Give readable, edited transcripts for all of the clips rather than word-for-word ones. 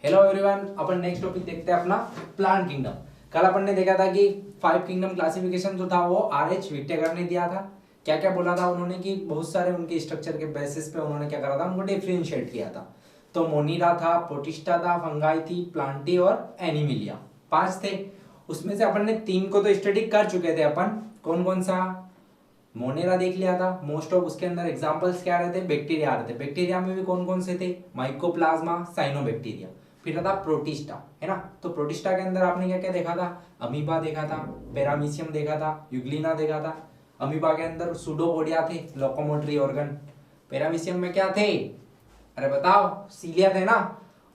Hello everyone, अपन next topic देखते हैं अपना प्लांट किंगडम। कल अपन ने देखा था कि 5 किंगडम क्लासिफिकेशन जो था वो आर.एच. विटेकर ने दिया था। क्या क्या बोला था उन्होंने कि बहुत सारे उनके स्ट्रक्चर के बेसिस पे उन्होंने क्या करा था, उनको डिफरेंशिएट किया था। तो मोनीरा था, प्रोटिस्टा था, फंगाई थी, प्लांटी और एनिमिलिया, 5 थे। उसमें से अपन ने 3 को तो स्टडी कर चुके थे अपन। कौन कौन सा? मोनेरा देख लिया था। मोस्ट ऑफ उसके अंदर एग्जांपल्स क्या रहते थे? बैक्टीरिया आ रहे थे। बैक्टीरिया में भी कौन कौन से थे? Mycoplasma, cyanobacteria. फिर था प्रोटिस्टा, है ना। तो प्रोटिस्टा के अंदर आपने क्या क्या देखा था? अमीबा देखा था, पैरामीशियम देखा था, यूग्लिना देखा था। अमीबा के अंदर सूडोपोडिया थे, लोकोमोटरी ऑर्गन। पैरामीशियम में क्या थे? अरे बताओ, सीलिया थे ना।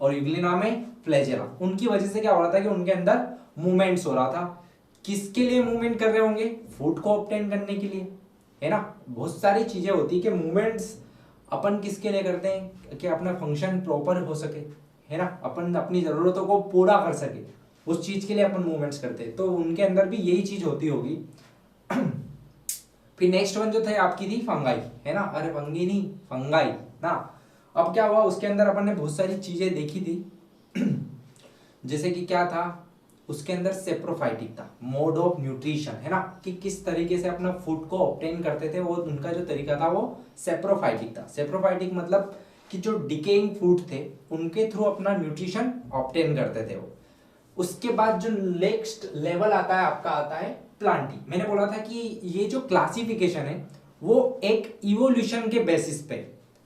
और यूग्लिना में फ्लैजेला। उनकी वजह से क्या हो रहा था कि उनके अंदर मूवमेंट्स हो रहा था। किसके लिए मूवमेंट कर रहे होंगे? फूड को ऑब्टेन करने के लिए, है ना। बहुत सारी चीजें होती है कि मूवमेंट्स अपन किसके लिए करते हैं कि अपना फंक्शन प्रॉपर हो सके, है ना। अपन अपनी जरूरतों को पूरा कर सके, उस चीज के लिए अपन मूवमेंट्स करते हैं। तो उनके अंदर भी यही चीज होती होगी। फिर नेक्स्ट वन जो थे आपकी थी फंगाई, है ना। अरे फंगी नहीं, फंगाई ना। अब क्या हुआ, उसके अंदर अपन ने बहुत सारी चीजें देखी थी। जैसे कि क्या था उसके अंदर? सेप्रोफाइटिक था, मोड ऑफ न्यूट्रिशन, है ना, कि किस तरीके से अपना फूड को ऑब्टेन करते थे। वो उनका जो तरीका था वो सेप्रोफाइटिक था। सेप्रोफाइटिक मतलब कि जो डिकेइंग फूड थे उनके थ्रू अपना न्यूट्रिशन ऑब्टेन करते थे वो। उसके बाद जो नेक्स्ट लेवल आता है आपका, आता है प्लांटी। मैंने बोला था कि ये जो क्लासिफिकेशन है वो एक इवोल्यूशन के बेसिस पे,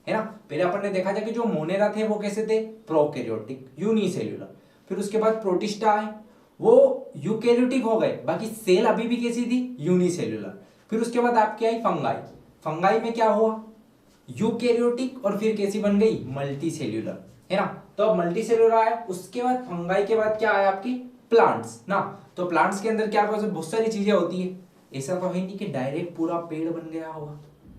है ना। पहले अपन ने देखा था कि जो मोनेरा थे वो कैसे थे? Prokaryotic, unicellular. फिर उसके बाद प्रोटिस्टा आए, वो यूकैरियोटिक हो गए, बाकी सेल अभी भी कैसी थी? यूनिसेल्युलर। फिर उसके बाद आपकी आई फंगाई। फंगाई में क्या हुआ? यूकैरियोटिक, और फिर कैसी बन गई? मल्टी सेल्यूलर, है ना। तो अब मल्टी सेल्यूलर आया, उसके बाद फंगाई के बाद क्या आया आपकी? प्लांट्स ना। तो प्लांट्स के अंदर क्या बहुत सारी चीजें होती है। ऐसा तो है नहीं कि डायरेक्ट पूरा पेड़ बन गया होगा,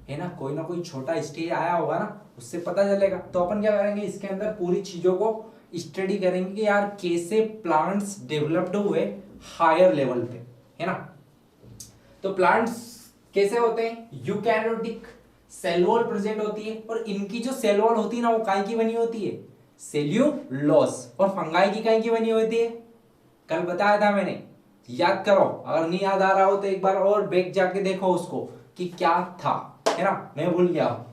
है ना कोई छोटा स्टेज आया होगा ना, उससे पता चलेगा। तो अपन क्या करेंगे, इसके अंदर पूरी चीजों को स्टडी करेंगे कि यार कैसे प्लांट्स डेवलप्ड हुए हायर लेवल पे, है ना। तो प्लांट्स कैसे होते हैं? यूकैरियोटिक, सेल वॉल प्रेजेंट होती है, और इनकी जो सेल वॉल होती है ना वो काय की बनी होती है? सेल्यूलोस। और फंगाई की काय की बनी होती है? कल बताया था मैंने, याद करो। अगर नहीं याद आ रहा हो तो एक बार और बैक जाके देखो उसको कि क्या था, है ना, मैं भूल गया हूं।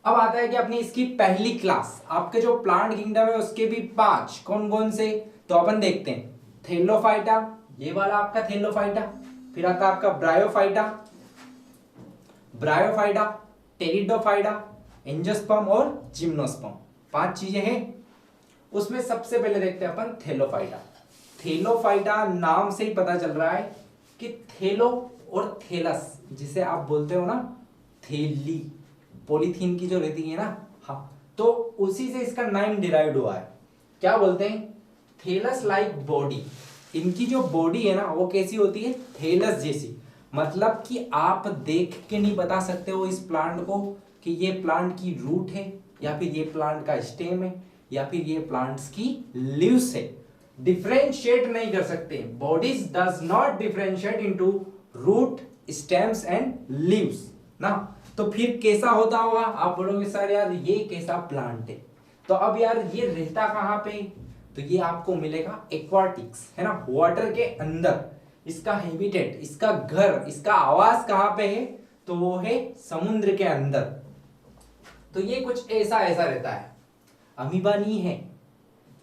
अब आता है कि अपनी इसकी पहली क्लास, आपके जो प्लांट किंगडम है उसके भी 5 कौन कौन से? तो अपन देखते हैं। थैलोफाइटा, ये वाला आपका थैलोफाइटा। फिर आता है आपका ब्रायोफाइटा, ब्रायोफाइटा, टेरिडोफाइटा, एंजियोस्पर्म और जिम्नोस्पर्म। 5 चीजें हैं। उसमें सबसे पहले देखते हैं अपन थैलोफाइटा। थैलोफाइटा नाम से ही पता चल रहा है कि थैलो और थैलस, जिसे आप बोलते हो ना थैली, पॉलीथीन की जो रहती है ना, हाँ, तो उसी से इसका नाम डिराइव्ड हुआ है। क्या बोलते हैं? Thallus like body. इनकी जो बॉडी है ना वो कैसी होती है? थैलस जैसी। मतलब कि आप देख के नहीं बता सकते हो इस प्लांट को कि ये प्लांट की रूट है, या फिर ये प्लांट का स्टेम है, या फिर ये प्लांट्स की लीव्स है। डिफरेंशिएट नहीं कर सकते। Bodies does not differentiate into root, stems and leaves ना। तो फिर कैसा होता होगा? आप बोलोगे सर यार ये कैसा प्लांट है। तो अब यार ये रहता कहां पे? तो ये आपको मिलेगा एक्वाटिक्स, है ना, वाटर के अंदर। इसका हैबिटेट, इसका घर, इसका आवास कहां पे है? तो वो है समुद्र के अंदर। तो ये कुछ ऐसा ऐसा रहता है। अमीबा नहीं है,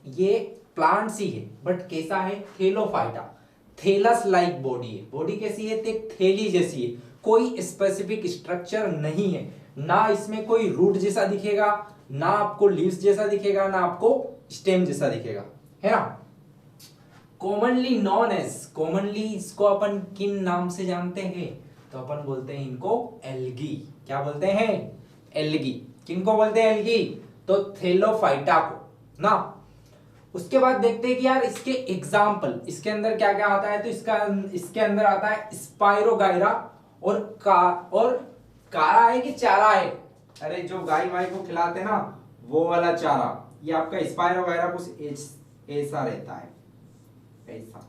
ये प्लांट्स ही है, बट कैसा है? थैलोफाइटा। थैलस लाइक बॉडी है। बॉडी कैसी है? एक थैली जैसी है। कोई स्पेसिफिक स्ट्रक्चर नहीं है। ना इसमें कोई रूट जैसा दिखेगा, ना आपको लीव्स जैसा दिखेगा, ना आपको स्टेम जैसा दिखेगा, है ना। कॉमनली नॉन एज, कॉमनली इसको अपन किन नाम से जानते हैं? तो अपन बोलते हैं इनको एल्गी। क्या बोलते हैं? एल्गी। किनको बोलते हैं एल्गी? तो थैलोफाइटा को ना। उसके बाद देखते हैं कि यार इसके एग्जाम्पल, इसके अंदर क्या क्या आता है। तो इसके अंदर आता है स्पाइरोगाइरा और कारा है कि चारा है? अरे जो गाय वाय को खिलाते हैं ना वो वाला चारा, ये आपका स्पाइरोगाइरा कुछ ऐसा रहता है, ऐसा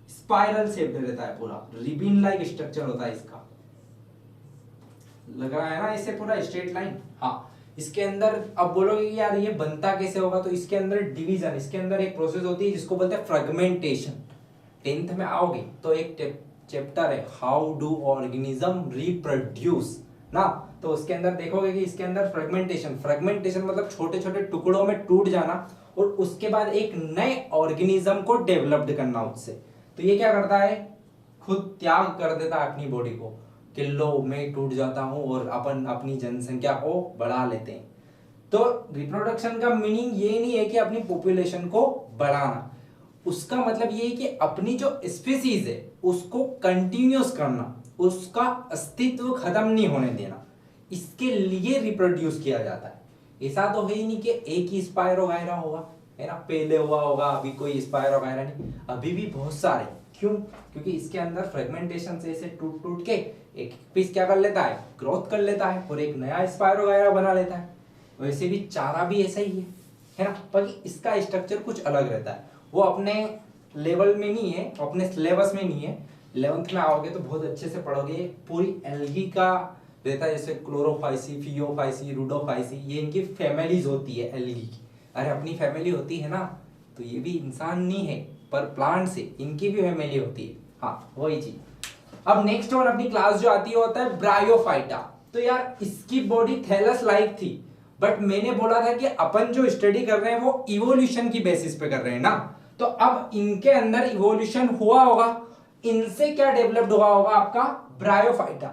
स्पाइरल शेप रहता है, पूरा रिबिन लाइक स्ट्रक्चर होता है इसका। लग रहा है ना इससे पूरा स्ट्रेट लाइन। हाँ, इसके अंदर अब बोलोगे कि यार ये बनता कैसे होगा, तो इसके अंदर डिवीजन, इसके अंदर एक प्रोसेस होती है जिसको बोलते हैं फ्रेगमेंटेशन। 10th में आओगे तो एक चैप्टर है हाउ डू ऑर्गेनिज्म रिप्रोड्यूस ना, तो उसके अंदर देखोगे कि इसके अंदर फ्रेगमेंटेशन, फ्रेगमेंटेशन मतलब छोटे छोटे टुकड़ों में टूट जाना और उसके बाद एक नए ऑर्गेनिज्म को डेवलप्ड करना उससे। तो ये क्या करता है, खुद त्याग कर देता है अपनी बॉडी को कि लो मैं टूट जाता हूं और अपन अपनी जनसंख्या को बढ़ा लेते हैं। तो रिप्रोडक्शन का मीनिंग ये नहीं है कि अपनी पॉपुलेशन को बढ़ाना, उसका मतलब ये है कि अपनी जो स्पीसीज है उसको कंटिन्यूस करना, उसका अस्तित्व खत्म नहीं होने देना, इसके लिए रिप्रोड्यूस किया जाता है। ऐसा तो है ही नहीं कि एक ही स्पायरोगायरा होगा, है ना, पहले हुआ होगा अभी कोई स्पायरोगायरा नहीं, अभी भी बहुत सारे। क्यों? क्योंकि इसके अंदर फ्रेगमेंटेशन से ऐसे टूट टूट के एक पीस क्या कर लेता है, ग्रोथ कर लेता है और एक नया स्पायरोगायरा बना लेता है। वैसे भी चारा भी ऐसा ही है ना, पर इसका स्ट्रक्चर कुछ अलग रहता है, वो अपने लेवल में नहीं है, अपने सिलेबस में नहीं है। 11th में आओगे तो बहुत अच्छे से पढ़ोगे, पूरी एल्गी का रहता है, जैसे क्लोरोफाइसी, फियोफाइसी, रुडोफाइसी, ये इनकी फैमिलीज होती है एल्गी की। अरे अपनी फैमिली होती है ना, तो ये भी इंसान नहीं है पर प्लांट से इनकी भी फैमिली होती है। हाँ वही चीज। अब नेक्स्ट वन अपनी क्लास जो आती है होता है ब्रायोफाइटा। तो यार इसकी बॉडी थैलस लाइक थी, बट मैंने बोला था कि अपन जो स्टडी कर रहे हैं वो इवोल्यूशन की बेसिस पे कर रहे हैं ना, तो अब इनके अंदर इवोल्यूशन हुआ होगा, इनसे क्या डेवलप्ड हुआ होगा, आपका ब्रायोफाइटा।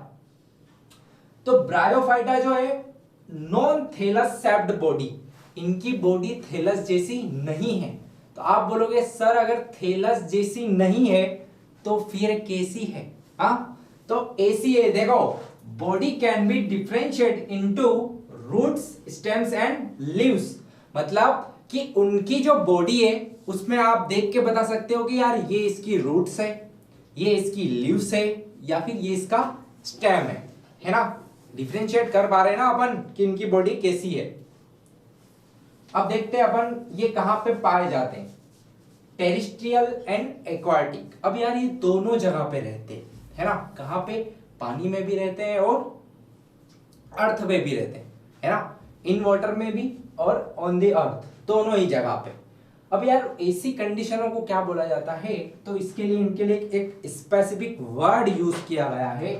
तो ब्रायोफाइटा जो है नॉन थैलस सेप्ड बॉडी, इनकी बॉडी थैलस जैसी नहीं है। तो आप बोलोगे सर अगर थैलस जैसी नहीं है तो फिर कैसी है? हाँ तो ऐसी है, देखो body can be differentiate into roots, stems and leaves, मतलब कि उनकी जो बॉडी है उसमें आप देख के बता सकते हो कि यार ये इसकी रूट्स है, ये इसकी लीव्स है, या फिर ये इसका स्टेम है ना। डिफरेंशिएट कर पा रहे हैं ना अपन कि इनकी बॉडी कैसी है। अब देखते हैं अपन ये कहां पे पाए जाते हैं, टेरेस्ट्रियल एंड एक्वाटिक। अब यार ये दोनों जगह पे रहते हैं, है ना, कहां पे, पानी में भी रहते हैं और अर्थ में भी रहते हैं, है ना, इन वाटर में भी और ऑन द अर्थ, दोनों ही जगह पे। अब यार ऐसी कंडीशनों को क्या बोला जाता है, तो इसके लिए इनके लिए एक स्पेसिफिक वर्ड यूज किया गया है।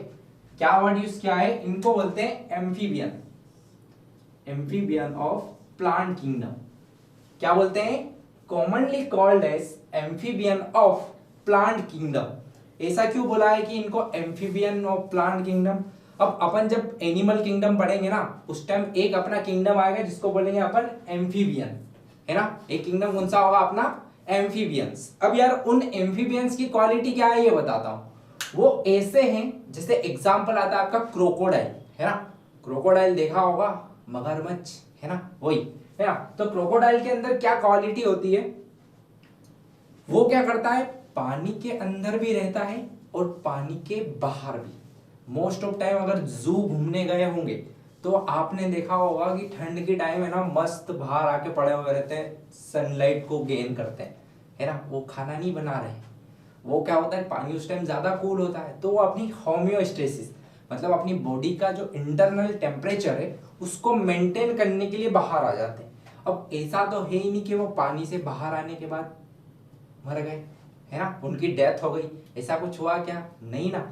क्या वर्ड यूज किया है? इनको बोलते हैं amphibian, amphibian of plant kingdom. क्या बोलते हैं? Commonly called as amphibian of plant kingdom. ऐसा क्यों बोला है कि इनको एम्फीबियन ऑफ प्लांट किंगडम? अब अपन जब एनिमल किंगडम पढ़ेंगे ना, उस टाइम एक अपना किंगडम आएगा जिसको बोलेंगे अपन एम्फीबियन, है ना। एक किंगडम कौन सा होगा अपना? एम्फीबियंस। अब यार उन एम्फीबियंस की क्वालिटी क्या है ये बताता हूं। वो ऐसे हैं, जैसे एग्जांपल आता है आपका क्रोकोडाइल, है ना, क्रोकोडाइल देखा होगा, मगरमच्छ, है ना, वही है ना। तो क्रोकोडाइल के अंदर क्या क्वालिटी होती है, वो क्या करता है, पानी के अंदर भी रहता है और पानी के बाहर भी। मोस्ट ऑफ टाइम अगर जू घूमने गए होंगे तो आपने देखा होगा कि ठंड के टाइम है ना, मस्त बाहर आके पड़े हुए रहते हैं, सनलाइट को गेन करते हैं, है ना, वो खाना नहीं बना रहे। वो क्या होता है, पानी उस टाइम ज्यादा कूल होता है, तो वो अपनी होम्योस्टेसिस, मतलब अपनी बॉडी का जो इंटरनल टेम्परेचर है उसको मेंटेन करने के लिए बाहर आ जाते हैं। अब ऐसा तो है ही नहीं कि वो पानी से बाहर आने के बाद मर गए, है ना, उनकी डेथ हो गई, ऐसा कुछ हुआ क्या? नहीं ना।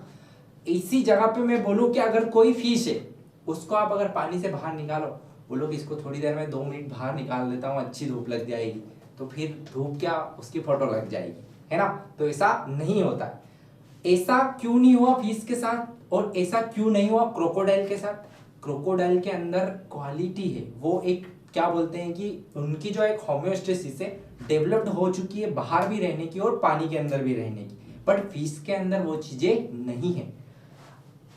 इसी जगह पे मैं बोलूं कि अगर कोई फिश है, उसको आप अगर पानी से बाहर निकालो, बोलो कि इसको थोड़ी देर में 2 मिनट बाहर निकाल देता हूँ, अच्छी धूप लग जाएगी, तो फिर धूप क्या, उसकी फोटो लग जाएगी, है ना। तो ऐसा नहीं होता। ऐसा क्यों नहीं हुआ फिश के साथ, और ऐसा क्यों नहीं हुआ क्रोकोडाइल के साथ? क्रोकोडाइल के अंदर क्वालिटी है, वो एक क्या बोलते हैं कि उनकी जो एक होम्योस्टेसिस है डेवलप्ड हो चुकी है, बाहर भी रहने की और पानी के अंदर भी रहने की, बट फिश के अंदर वो चीजें नहीं है।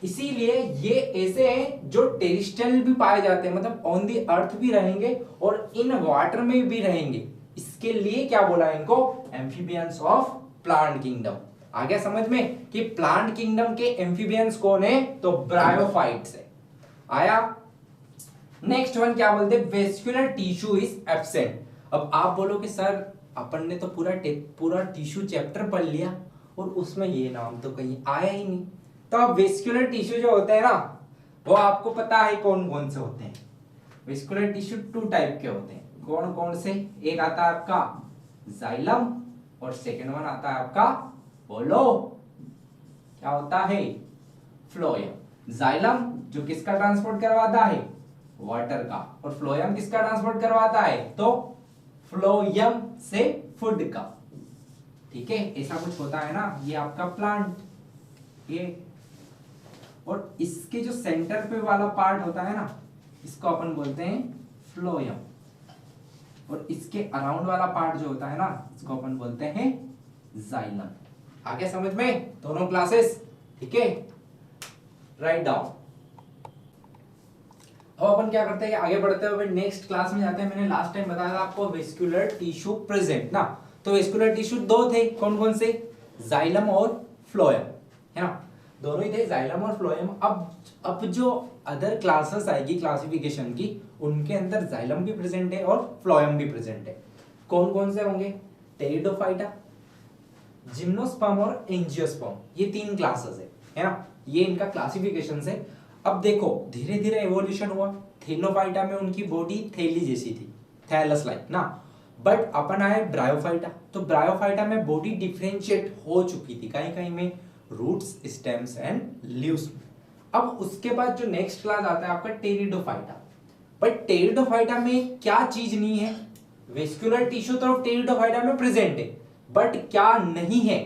इसीलिए ये ऐसे हैं जो टेरेस्ट्रियल भी पाए जाते हैं, मतलब ऑन दी अर्थ भी रहेंगे और इन वाटर में भी रहेंगे। इसके लिए क्या बोला है इनको? Amphibians of plant kingdom. आ गया समझ में कि प्लांट किंगडम के एम्फीबियंस कौन है? तो ब्रायोफाइट्स है। आया। नेक्स्ट वन क्या बोलते हैं? Vascular tissue is absent. अब आप बोलो कि सर अपन ने तो पूरा टिश्यू चैप्टर पढ़ लिया और उसमें ये नाम तो कहीं आया ही नहीं। तो अब वेस्कुलर टिश्यू जो होते हैं ना, वो आपको पता है कौन कौन से होते हैं? वेस्कुलर टिश्यू 2 टाइप के होते हैं। कौन कौन से? एक आता है आपका जाइलम और सेकंड वन आता है आपका, बोलो क्या होता है? फ्लोएम। जाइलम जो किसका ट्रांसपोर्ट करवाता है? वाटर का। और फ्लोएम किसका ट्रांसपोर्ट करवाता है? तो फ्लोएम से फूड का। ठीक है, ऐसा कुछ होता है ना, ये आपका प्लांट, ये और इसके जो सेंटर पे वाला पार्ट होता है ना, इसको अपन बोलते हैं फ्लोएम, और इसके अराउंड वाला पार्ट जो होता है ना, इसको अपन बोलते हैं जाइलम। आगे समझ में दोनों क्लासेस? ठीक है, राइट डाउन। अब अपन क्या करते हैं, आगे बढ़ते हुए नेक्स्ट क्लास में जाते हैं। मैंने लास्ट टाइम बताया था आपको वेस्कुलर टिश्यू प्रेजेंट ना, तो वेस्कुलर टिश्यू दो थे, कौन कौन से? जाइलम और फ्लोएम, है ना, दोनों ही थे, जाइलम और फ्लोएम। अब जो अदर क्लासेस आएगी क्लासिफिकेशन की, उनके अंदर जाइलम भी प्रेजेंट है और फ्लोएम भी प्रेजेंट है। कौन कौन से होंगे? टेरिडोफाइटा, जिम्नोस्पर्म और एंजियोस्पर्म, ये तीन क्लासेस है ना, ये इनका क्लासिफिकेशन है। अब देखो धीरे धीरे एवोल्यूशन हुआ, थेलोफाइटा में उनकी बॉडी थैली जैसी थी, थैलस लाइक ना, बट अपन आए ब्रायोफाइटा, तो ब्रायोफाइटा में बॉडी डिफरेंशिएट हो चुकी थी, कहीं कहीं में रूट्स, स्टेम्स एंड लीव्स में। अब उसके बाद जो नेक्स्ट क्लास आता है आपका टेरिडोफाइटा, बट टेरिडोफाइटा में क्या चीज नहीं है? वेस्कुलर टिश्यू तो टेरिडोफाइटा में प्रेजेंट है, बट क्या नहीं है?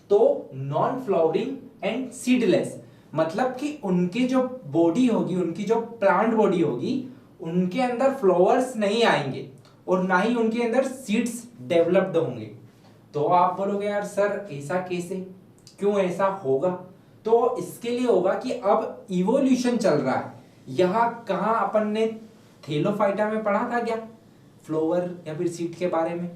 तो नॉन फ्लावरिंग एंड सीडलेस, मतलब कि उनकी जो बॉडी होगी, उनकी जो प्लांट बॉडी होगी, उनके अंदर फ्लावर्स नहीं आएंगे और ना ही उनके अंदर सीड्स डेवलप्ड होंगे। तो आप बोलोगे यार सर ऐसा कैसे, क्यों ऐसा होगा? तो इसके लिए होगा कि अब इवोल्यूशन चल रहा है। यहां कहां अपन ने थेलोफाइटा में पढ़ा था क्या फ्लावर या फिर सीड के बारे में?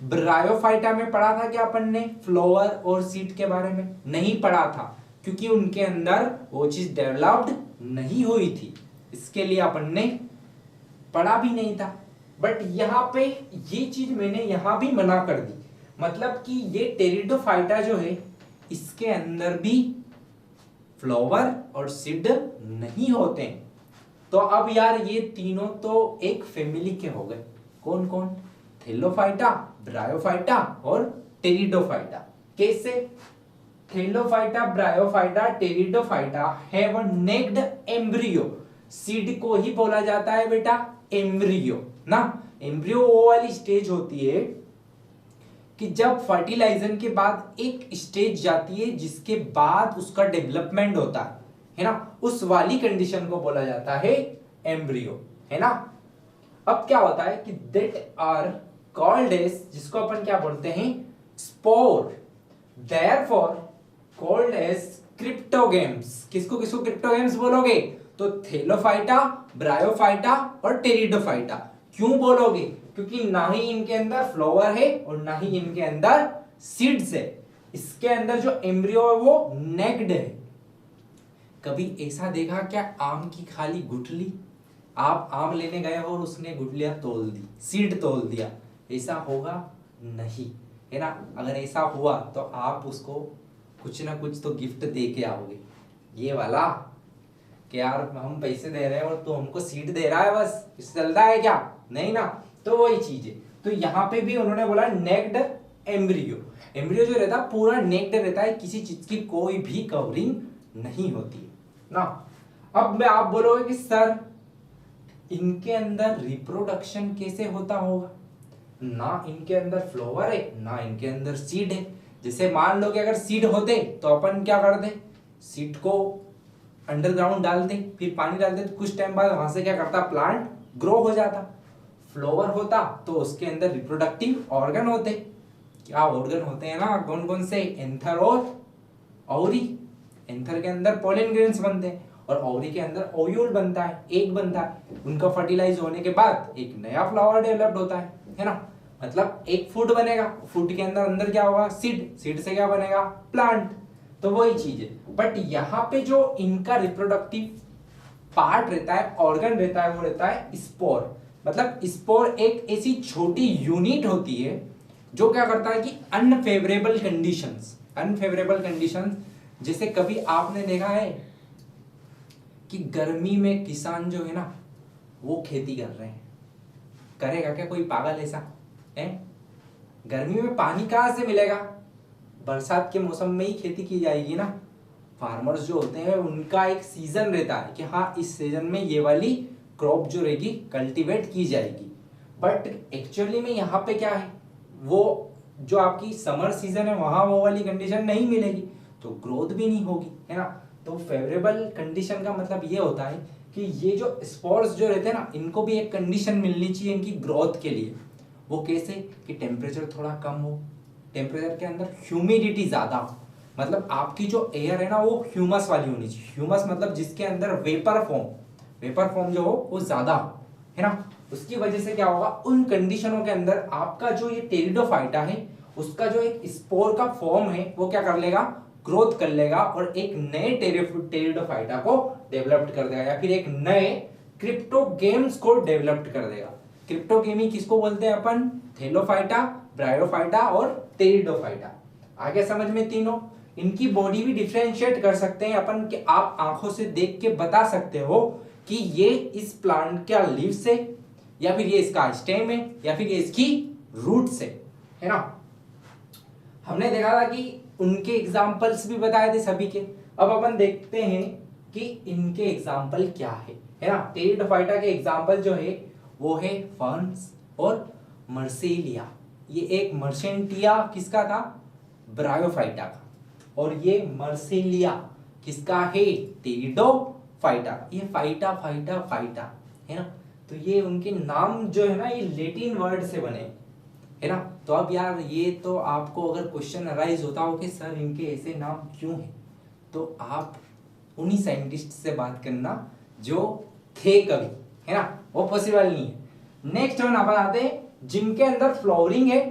ब्रायोफाइटा में पढ़ा था क्या अपन ने फ्लावर और सीड के बारे में? नहीं पढ़ा था, क्योंकि उनके अंदर वो चीज डेवलप्ड नहीं हुई थी, इसके लिए अपन ने पढ़ा भी नहीं था। बट यहाँ पे ये चीज मैंने यहां भी मना कर दी, मतलब कि ये टेरिडोफाइटा जो है, इसके अंदर भी फ्लावर और सीड नहीं होते हैं। तो अब यार ये तीनों तो एक फैमिली के हो गए, कौन कौन? थेलोफाइटा, ब्रायोफाइटा और टेरिडोफाइटा। कैसे? Thallophyta, bryophyta, pteridophyta have a naked embryo, seed को ही बोला जाता है बेटा एम्ब्रियो ना। एम्ब्रियो वो वाली स्टेज होती है कि जब फर्टिलाइजेशन के बाद एक स्टेज जाती है जिसके बाद उसका डेवलपमेंट होता है ना, उस वाली कंडीशन को बोला जाता है एम्ब्रियो, है ना। अब क्या होता है कि दैट आर कॉल्ड एज, जिसको अपन क्या बोलते हैं? Spore, therefore called as cryptogams. किसको किसको क्रिप्टोगेम्स बोलोगे? तो थेलोफाइटा, ब्रायोफाइटा और टेरिडोफाइटा। क्यों बोलोगे? क्योंकि ना ही इनके अंदर फ्लावर है और ना ही इनके अंदर सीड्स है। इसके अंदर जो एम्ब्रियो है वो नेक्ड है। कभी ऐसा देखा क्या आम की खाली गुठली? आप आम लेने गए हो और उसने गुठलियां तोल दी, सीड तोल दिया, ऐसा होगा नहीं, है ना। अगर ऐसा हुआ तो आप उसको कुछ ना कुछ तो गिफ्ट दे के आओगे, ये वाला कि यार हम पैसे दे रहे हैं और तू हमको सीड दे रहा है, बस इससे चलता है क्या? नहीं ना। तो वही चीज है। तो यहाँ पे भी उन्होंने बोला नेक्ड एम्ब्रियो। एम्ब्रियो जो रहता है पूरा नेक्ड रहता है, किसी चीज की कोई भी कवरिंग नहीं होती है ना। अब मैं आप बोलोगे कि सर इनके अंदर रिप्रोडक्शन कैसे होता होगा? ना इनके अंदर फ्लावर है ना इनके अंदर सीड है। जैसे मान लो कि अगर सीड होते तो अपन क्या करते? सीड को अंडरग्राउंड डालते, फिर पानी डालते, तो कुछ टाइम बाद वहां से क्या करता? प्लांट ग्रो हो जाता। फ्लावर होता तो उसके अंदर रिप्रोडक्टिव ऑर्गन होते। क्या ऑर्गन होते हैं ना, कौन कौन से? एंथर और ओवरी। एंथर के अंदर पोलन ग्रेन्स बनते हैं और ओवरी के अंदर ओव्यूल बनता है, एग बनता है। उनका फर्टिलाइज होने के बाद एक नया फ्लावर डेवलप्ड होता है ना। मतलब एक फूड बनेगा, फूड के अंदर अंदर क्या होगा? सीड, सीड से क्या बनेगा? प्लांट। तो वही चीज है। बट यहाँ पे जो इनका रिप्रोडक्टिव पार्ट रहता है, ऑर्गन रहता है, वो रहता है स्पोर। मतलब स्पोर एक ऐसी छोटी यूनिट होती है जो क्या करता है कि अनफेवरेबल कंडीशंस, जैसे कभी आपने देखा है कि गर्मी में किसान जो है ना वो खेती कर रहे हैं। करेगा क्या कोई पागल ऐसा है? गर्मी में पानी कहाँ से मिलेगा? बरसात के मौसम में ही खेती की जाएगी ना। फार्मर्स जो होते हैं उनका एक सीजन रहता है कि हाँ इस सीजन में ये वाली क्रॉप जो रहेगी कल्टीवेट की जाएगी। बट एक्चुअली में यहाँ पे क्या है, वो जो आपकी समर सीजन है वहां वो वाली कंडीशन नहीं मिलेगी तो ग्रोथ भी नहीं होगी, है ना। तो फेवरेबल कंडीशन का मतलब ये होता है कि ये जो स्पोर्स जो रहते हैं ना इनको भी एक कंडीशन मिलनी चाहिए इनकी ग्रोथ के लिए। वो कैसे कि टेम्परेचर थोड़ा कम हो, टेम्परेचर के अंदर ह्यूमिडिटी ज्यादा हो, मतलब आपकी जो एयर है ना वो ह्यूमस वाली होनी चाहिए। ह्यूमस मतलब जिसके अंदर वेपर फॉर्म जो हो वो ज्यादा हो, है ना। उसकी वजह से क्या होगा, उन कंडीशनों के अंदर आपका जो ये टेरिडोफाइटा है उसका जो एक स्पोर का फॉर्म है वो क्या कर लेगा, ग्रोथ कर लेगा और एक नए टेरिडोफाइटा को डेवलप कर देगा या फिर एक नए क्रिप्टोगेम्स को डेवलप कर देगा। क्रिप्टोगेमी किसको बोलते हैं अपन? थेलोफाइटा, ब्रायोफाइटा और टेरिडोफाइटा। आगे समझ में तीनों। इनकी बॉडी भी डिफरेंशिएट कर सकते हैं अपन कि आप आंखों से देख के बता सकते हो कि ये इस प्लांट का लीव्स है या फिर ये इसका स्टेम है या फिर ये इसकी रूट से, है ना। हमने देखा था कि उनके एग्जाम्पल्स भी बताए थे सभी के। अब अपन देखते हैं कि इनके एग्जाम्पल क्या है ना। टेरिडोफाइटा के एग्जाम्पल जो है वो है फर्न्स और मर्सेलिया। ये एक मर्सेंटिया किसका था? ब्रायोफाइटा का। और ये मर्सेलिया किसका है? टेरिडोफाइटा। ये फाइटा फाइटा फाइटा, है ना। तो ये उनके नाम जो है ना ये लेटिन वर्ड से बने, है ना। तो अब यार ये तो आपको अगर क्वेश्चन अराइज होता हो कि सर इनके ऐसे नाम क्यों हैं, तो आप उन्हीं साइंटिस्ट से बात करना जो थे कभी, है ना। वो पॉसिबल नहीं है। नेक्स्ट वन अपन आते हैं जिनके अंदर फ्लावरिंग है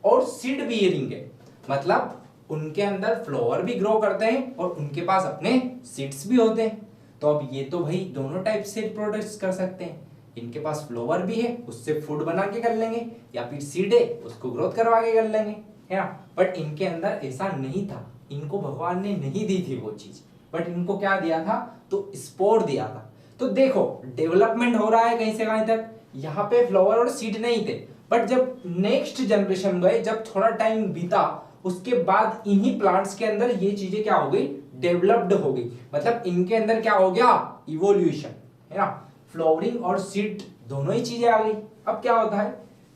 और सीड बियरिंग है, मतलब उनके अंदर फ्लावर भी ग्रो करते हैं और उनके पास अपने सीड्स भी होते हैं। तो अब ये तो भाई दोनों टाइप से प्रोडक्ट्स कर सकते हैं। इनके पास फ्लावर भी है, उससे फूड बना के कर लेंगे, या फिर सीड है उसको ग्रोथ करवा के कर लेंगे, है ना। बट इनके अंदर ऐसा नहीं था, इनको भगवान ने नहीं दी थी वो चीज, बट इनको क्या दिया था? तो स्पोर दिया था। तो देखो डेवलपमेंट हो रहा है कहीं से कहीं तक। यहाँ पे फ्लावर और सीड नहीं थे, बट जब नेक्स्ट जनरेशन गए, जब थोड़ा टाइम बीता, उसके बाद इन्हीं प्लांट्स के अंदर ये चीजें क्या हो गई? डेवलप्ड हो गई। मतलब इनके अंदर क्या हो गया? इवोल्यूशन, है ना। फ्लावरिंग और सीड दोनों ही चीजें आ गई। अब क्या होता है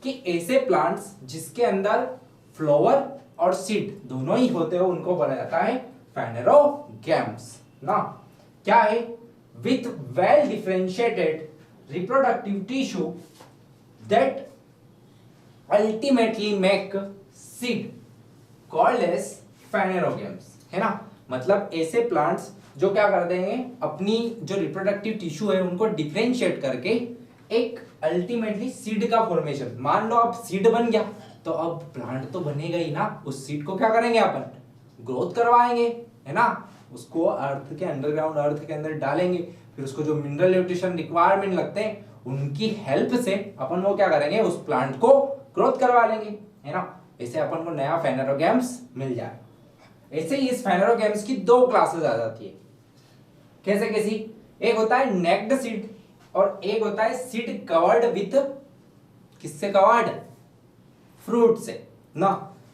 कि ऐसे प्लांट्स जिसके अंदर फ्लावर और सीड दोनों ही होते हो उनको बोला जाता है फेनेरोगैम्स ना। क्या है? With well differentiated reproductive tissue that ultimately make seed called as phanerogams, है ना। मतलब ऐसे प्लांट्स जो क्या करते हैं, अपनी जो रिप्रोडक्टिव टिश्यू है उनको डिफरेंशिएट करके एक अल्टीमेटली सीड का फॉर्मेशन। मान लो अब सीड बन गया तो अब प्लांट तो बनेगा ही ना। उस सीड को क्या करेंगे अपन? ग्रोथ करवाएंगे, है ना। उसको अर्थ के अंडरग्राउंड अर्थ के अंदर डालेंगे, फिर उसको जो मिनरल न्यूट्रिशन रिक्वायरमेंट लगते हैं उनकी हेल्प से अपन वो क्या करेंगे? उस प्लांट को ग्रोथ करवा लेंगे, है ना। ऐसे अपन को नया फेनेरोगैम्स मिल जाए। ऐसे ही इस फेनेरोगैम्स की दो क्लासेस आ जाती है। कैसे कैसी? एक होता है नेक्ड सीड और एक होता है सीड कवर्ड विथ, किससे कवर्ड? फ्रूट से ना।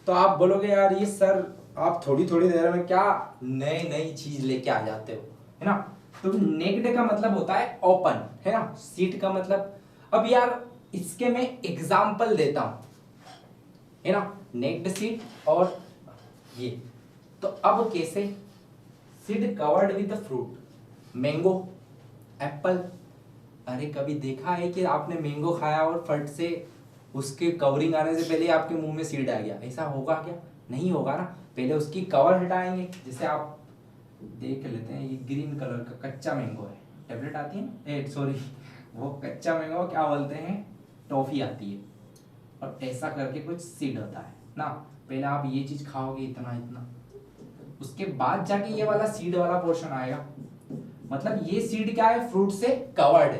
तो आप बोलोगे यार ये सर आप थोड़ी थोड़ी देर में क्या नई नई चीज लेके आ जाते हो, है ना। तो नेक्ड का मतलब होता है ओपन, है ना। सीड का मतलब, अब यार इसके मैं एग्जाम्पल देता हूं, है ना। नेक्ड सीड और ये। तो अब कैसे? Seed covered with fruit, mango, Apple. अरे कभी देखा है कि आपने मैंगो खाया और फट से उसके कवरिंग आने से पहले आपके मुंह में सीड आ गया? ऐसा होगा क्या? नहीं होगा ना। पहले उसकी कवर हटाएंगे। जैसे आप देख लेते हैं ये ग्रीन कलर का कच्चा मैंगो है, टेबलेट आती है ना, सॉरी वो कच्चा मैंगो क्या बोलते हैं, टॉफी आती है, और ऐसा करके कुछ सीड होता है ना। पहले आप ये चीज खाओगे इतना इतना, उसके बाद जाके ये वाला सीड वाला पोर्शन आएगा। मतलब ये सीड क्या है? फ्रूट से कवर्ड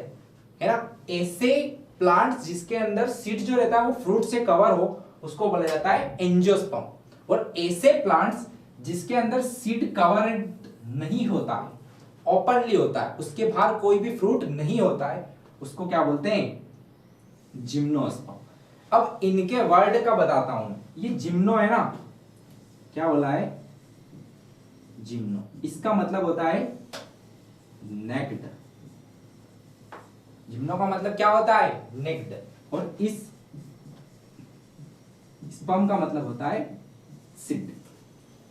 है ना। ऐसे प्लांट्स जिसके अंदर सीड जो रहता है वो फ्रूट से कवर हो उसको बोला जाता है एंजियोस्पर्म। और ऐसे प्लांट्स जिसके अंदर सीड कवर नहीं होता है, ओपनली होता है, उसके बाहर कोई भी फ्रूट नहीं होता है, उसको क्या बोलते हैं, जिम्नोस्पर्म। अब इनके वर्ड का बताता हूं। ये जिम्नो है ना, क्या बोला है, जिम्नो, इसका मतलब होता है नेक्ड। जिम्नो का मतलब क्या होता है, नेक्ड। और इस स्पर्म का मतलब होता है सीड।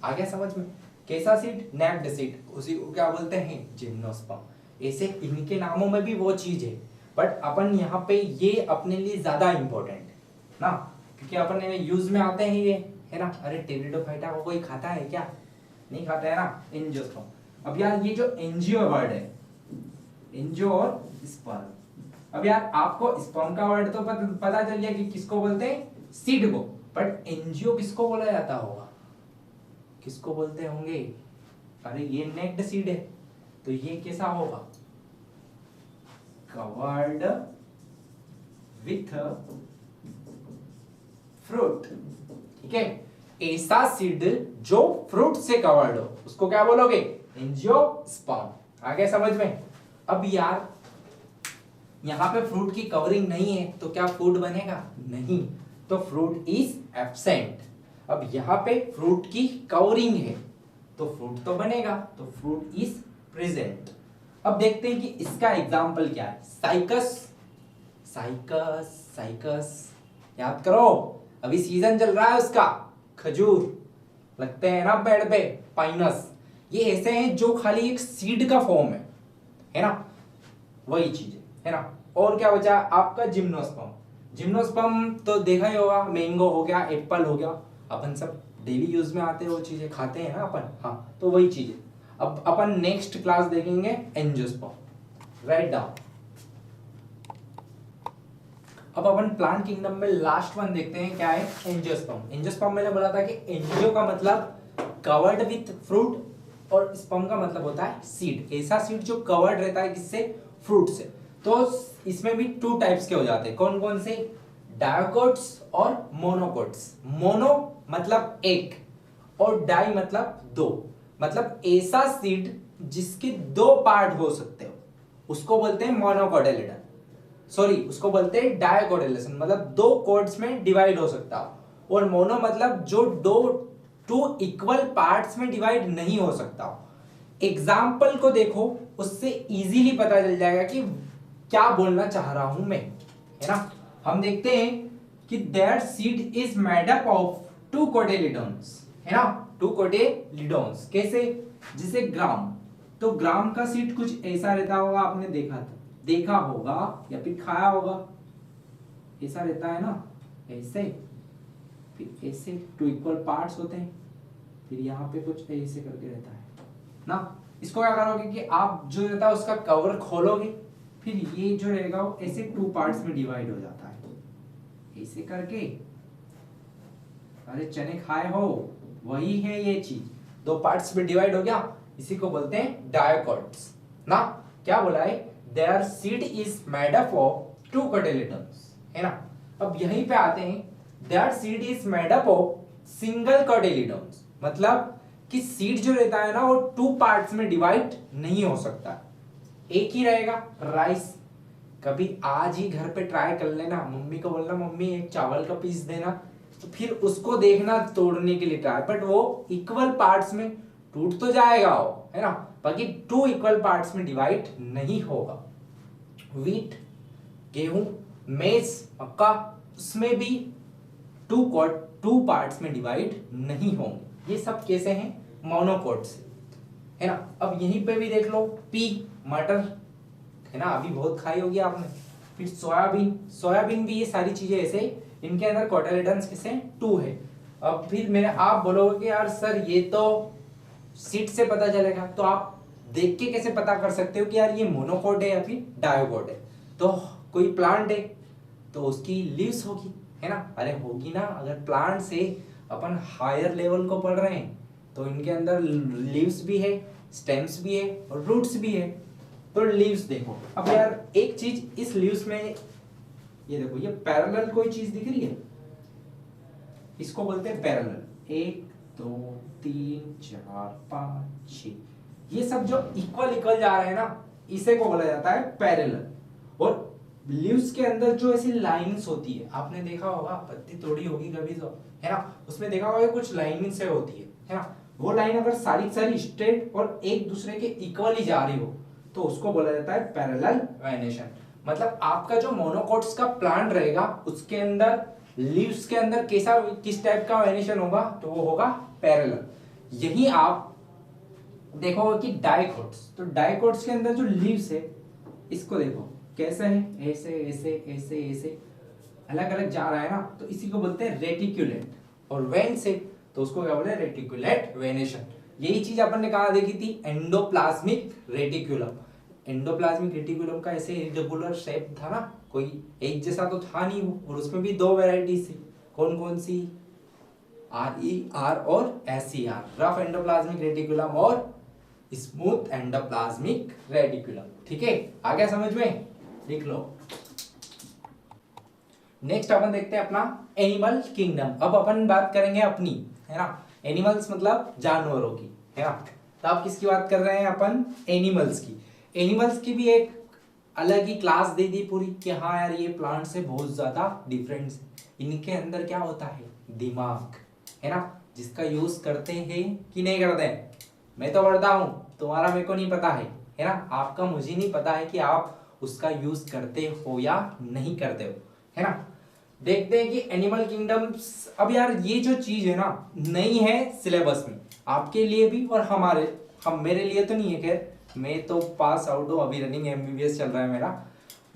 आ गया समझ में, कैसा सीड, नेक्ड सीड, उसी को क्या बोलते हैं, जिम्नोस्पर्म। ऐसे इनके नामों में भी वो चीज है, बट अपन यहाँ पे ये अपने लिए ज्यादा इंपॉर्टेंट ना, क्योंकि अपने यूज में आते हैं ये, है ना। अरे टेरिडोफाइटा को कोई खाता है क्या, नहीं खाता है ना, एंजियोस्पर्म। अब यार ये जो एंजियो वर्ड है, एंजियो और स्पर्म, अब यार आपको स्पर्म का वर्ड तो पता चल गया कि किसको बोलते हैं, सीड को, बट एंजियो किसको बोला जाता होगा, किसको बोलते होंगे। अरे ये नेक्ड सीड है, तो ये कैसा होगा, कवर्ड विथ फ्रूट। ठीक है, ऐसा सीड जो फ्रूट से कवर्ड हो उसको क्या बोलोगे, एंजियोस्पर्म। आ गया समझ में। अब यार यहां पे फ्रूट की कवरिंग नहीं है, तो क्या फ्रूट बनेगा, नहीं, तो फ्रूट इज एब्सेंट। अब यहां पे फ्रूट की कवरिंग है, तो फ्रूट तो बनेगा, तो फ्रूट इज प्रेजेंट। अब देखते हैं कि इसका एग्जाम्पल क्या है, साइकस, साइकस, साइकस, याद करो, अभी सीजन चल रहा है उसका, खजूर लगते हैं ना पेड़ पे, पाइनस, ये ऐसे हैं जो खाली एक सीड का फॉर्म है ना, वही चीज है ना। और क्या बचा आपका, जिम्नोस्पर्म। जिम्नोस्पर्म तो देखा ही होगा, मैंगो हो गया, एप्पल हो गया, अपन सब डेली यूज में आते हैं वो चीजें, खाते हैं ना अपन, हाँ, तो वही चीज है। अब अपन नेक्स्ट क्लास देखेंगे एंजियोस्पर्म, राइट डाउन। अब अपन प्लांट किंगडम में लास्ट वन देखते हैं, क्या है, एंजियोस्पर्म। एंजियोस्पर्म मैंने बोला था कि एंजियो का मतलब कवर्ड विथ फ्रूट, और स्पर्म का मतलब होता है सीड, ऐसा सीड जो कवर्ड रहता है किससे, फ्रूट से। तो इसमें भी टू टाइप्स के हो जाते हैं, कौन कौन से, डायोकोट्स और मोनोकोट्स। मोनो मतलब एक, और डाई मतलब दो, मतलब ऐसा सीड जिसके दो पार्ट हो सकते हो उसको बोलते हैं मोनोकोटिलेडन, सॉरी उसको बोलते हैं डायोकोटिलेशन, मतलब दो कोट्स में डिवाइड हो सकता हो। और मोनो मतलब जो दो टू इक्वल पार्ट्स में डिवाइड नहीं हो सकता हो। एग्जाम्पल को देखो, उससे इजीली पता चल जाएगा कि क्या बोलना चाह रहा हूं मैं, है ना। हम देखते हैं कि there seed is made up of two cotyledons, है ना, टू कोटिलेडॉन्स। कैसे, जैसे ग्राम, तो ग्राम का सीड कुछ ऐसा रहता होगा, आपने देखा होगा या फिर खाया होगा, ऐसा रहता है ना, ऐसे, फिर ऐसे टू इक्वल पार्ट्स होते हैं, फिर यहाँ पे कुछ ऐसे करके रहता है ना। इसको क्या करोगे कि आप जो रहता है उसका कवर खोलोगे, फिर ये जो रहेगा वो ऐसे टू पार्ट्स में डिवाइड हो जाता है, ऐसे करके। अरे चने खाए हो, वही है ये चीज, दो पार्ट्स में डिवाइड हो गया, इसी को बोलते हैं डायोकोट्स ना। क्या बोला है, there seed is made up of two cotyledons, है ना। अब यहीं पे आते हैं, there seed is made up of single cotyledons, मतलब कि सीड जो रहता है ना वो टू पार्ट्स में डिवाइड नहीं हो सकता, एक ही रहेगा। राइस, कभी आज ही घर पे ट्राई कर लेना, मम्मी को बोलना मम्मी एक चावल का पीस देना, तो फिर उसको देखना तोड़ने के लिए ट्राई, बट वो इक्वल पार्ट्स में टूट तो जाएगा वो, है ना, बाकी टू इक्वल पार्ट्स में डिवाइड नहीं होगा। व्हीट, गेहूं, मेज, मक्का, उसमें भी टू पार्ट्स में डिवाइड नहीं होंगे। ये सब कैसे हैं, मोनोकोट से, है ना। अब यहीं पे भी देख लो, पी, मटर, है ना, अभी बहुत खाई होगी आपने। फिर सोयाबीन, सोयाबीन भी, ये सारी चीजें ऐसे, इनके अंदर कोटिलेडॉन्स किसे, टू है। अब फिर मेरे आप बोलोगे कि यार सर ये तो सीड से पता चलेगा, तो आप देख के कैसे पता कर सकते हो कि यार ये मोनोकोट है या फिर डायोकोट है। तो कोई प्लांट है तो उसकी लीव्स होगी, है ना, अरे होगी ना, अगर प्लांट से अपन हायर लेवल को पढ़ रहे हैं तो इनके अंदर लीव्स भी है, स्टेम्स भी है और रूट्स भी है। तो लीव्स देखो, अब यार एक चीज इस लीव्स में, ये देखो, ये पैरेलल कोई चीज दिख रही है, इसको बोलते हैं पैरेलल। 1 2 3 4 5 6, ये सब जो इक्वल इक्वल जा रहे हैं ना, इसे को बोला जाता है पैरेलल। और लीव्स के अंदर जो ऐसी लाइंस होती है, आपने देखा होगा, पत्ती तोड़ी होगी कभी तो, है ना, उसमें देखा होगा कुछ लाइनिंग से होती है ना, वो लाइन अगर सारी सारी स्ट्रेट और एक दूसरे के इक्वली जा रही हो तो उसको बोला जाता है पैरेलल वेनेशन। मतलब आपका जो मोनोकोट्स का प्लांट रहेगा उसके अंदर लीव्स के अंदर कैसा किस टाइप का वेनेशन होगा, तो वो होगा पैरेलल। यही आप देखोगे कि डाइकोट्स, तो डाइकोट्स के अंदर जो लीव्स है इसको देखो कैसे है, ऐसे ऐसे ऐसे ऐसे अलग अलग जा रहा है ना, तो इसी को बोलते हैं रेटिकुलेट। और वेन से तो उसको क्या बोलते हैं, रेटिकुलेट वेनेशन। यही चीज अपन ने कहा देखी थी, एंडोप्लाज्मिक रेटिकुलम। एंडोप्लाज्मिक रेटिकुलम का ऐसे इरेगुलर शेप था ना, कोई एक जैसा तो था नहीं वो, और उसमें भी दो वैरायटीज थी, कौन कौन सी, RER और SER, रफ एंडोप्लाज्मिक रेटिकुलम और स्मूथ एंडोप्लाज्मिक रेटिकुलम। ठीक है, आ गया समझ में, लिख लो। नेक्स्ट अपन देखते हैं अपना एनिमल किंगडम। अब अपन बात करेंगे अपनी, है ना, एनिमल्स मतलब जानवरों की, है ना। तो आप किसकी बात कर रहे हैं, अपन एनिमल्स की। एनिमल्स की भी एक अलग ही क्लास दे दी पूरी कि हाँ यार ये प्लांट से बहुत ज्यादा डिफरेंट है। इनके अंदर क्या होता है, दिमाग, है ना, जिसका यूज करते हैं कि नहीं करते हैं। मैं तो पढ़ता हूं, तुम्हारा मेरे को नहीं पता है ना, आपका मुझे नहीं पता है कि आप उसका यूज करते हो या नहीं करते हो, है ना। देखते हैं कि एनिमल किंगडम्स, अब यार ये जो चीज है ना नई है सिलेबस में आपके लिए भी और हम मेरे लिए तो नहीं है, खैर मैं तो पास आउट हूँ, अभी रनिंग MBBS चल रहा है मेरा।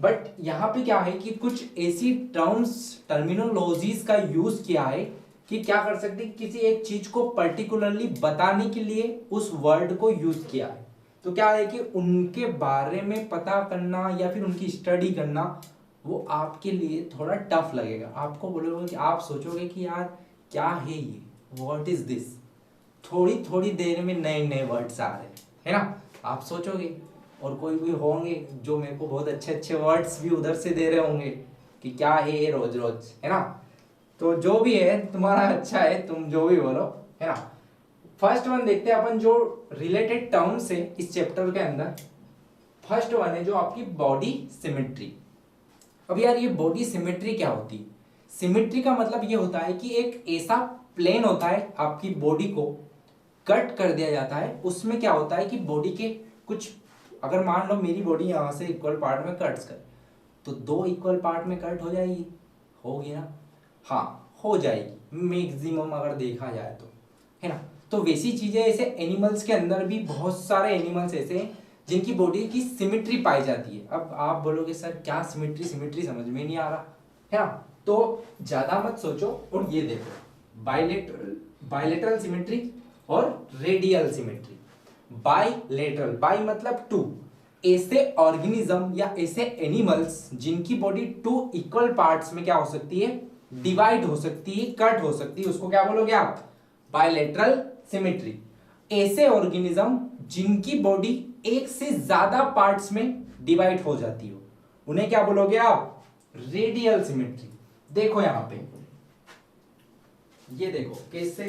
बट यहाँ पे क्या है कि कुछ ऐसी टर्मिनोलॉजीज का यूज किया है कि क्या कर सकते हैं, किसी एक चीज को पर्टिकुलरली बताने के लिए उस वर्ड को यूज किया है। तो क्या है कि उनके बारे में पता करना या फिर उनकी स्टडी करना वो आपके लिए थोड़ा टफ लगेगा। आपको बोलोगे कि आप सोचोगे कि यार क्या है ये, व्हाट इज दिस, थोड़ी थोड़ी देर में नए नए वर्ड्स आ रहे हैं, है ना, आप सोचोगे। और कोई भी होंगे जो मेरे को बहुत अच्छे अच्छे वर्ड्स भी उधर से दे रहे होंगे कि क्या है ये रोज रोज, है ना। तो जो भी है तुम्हारा अच्छा है, तुम जो भी बोलो, है ना। फर्स्ट वन देखते हैं अपन, जो रिलेटेड टर्म्स है इस चैप्टर के अंदर। फर्स्ट वन है जो आपकी बॉडी सिमेट्री। अब यार ये बॉडी सिमेट्री क्या होती है, सिमेट्री का मतलब ये होता है कि एक ऐसा प्लेन होता है, आपकी बॉडी को कट कर दिया जाता है। उसमें क्या होता है कि बॉडी के कुछ, अगर मान लो मेरी बॉडी यहाँ से इक्वल पार्ट में कट्स कर, तो दो इक्वल पार्ट में कट हो जाएगी, होगी ना, हाँ हो जाएगी मैक्सिमम अगर देखा जाए तो, है ना। तो वैसी चीजें ऐसे एनिमल्स के अंदर भी बहुत सारे एनिमल्स ऐसे हैं जिनकी बॉडी की सिमेट्री पाई जाती है। अब आप बोलोगे सर क्या सिमेट्री, सिमेट्री समझ में नहीं आ रहा, है ना। तो ज्यादा मत सोचो और ये देखो, बायलेटरल सिमेट्री और रेडियल सिमेट्री। बायलेटरल, बाय मतलब टू, ऐसे ऑर्गेनिज्म या ऐसे एनिमल्स जिनकी बॉडी टू इक्वल पार्ट्स में क्या हो सकती है, डिवाइड हो सकती है, कट हो सकती है, उसको क्या बोलोगे आप, बायलेटरल सिमेट्री। ऐसे ऑर्गेनिज्म जिनकी बॉडी एक से ज्यादा पार्ट्स में डिवाइड हो जाती हो, उन्हें क्या बोलोगे आप, रेडियल सिमेट्री। देखो यहां पे, ये देखो कैसे,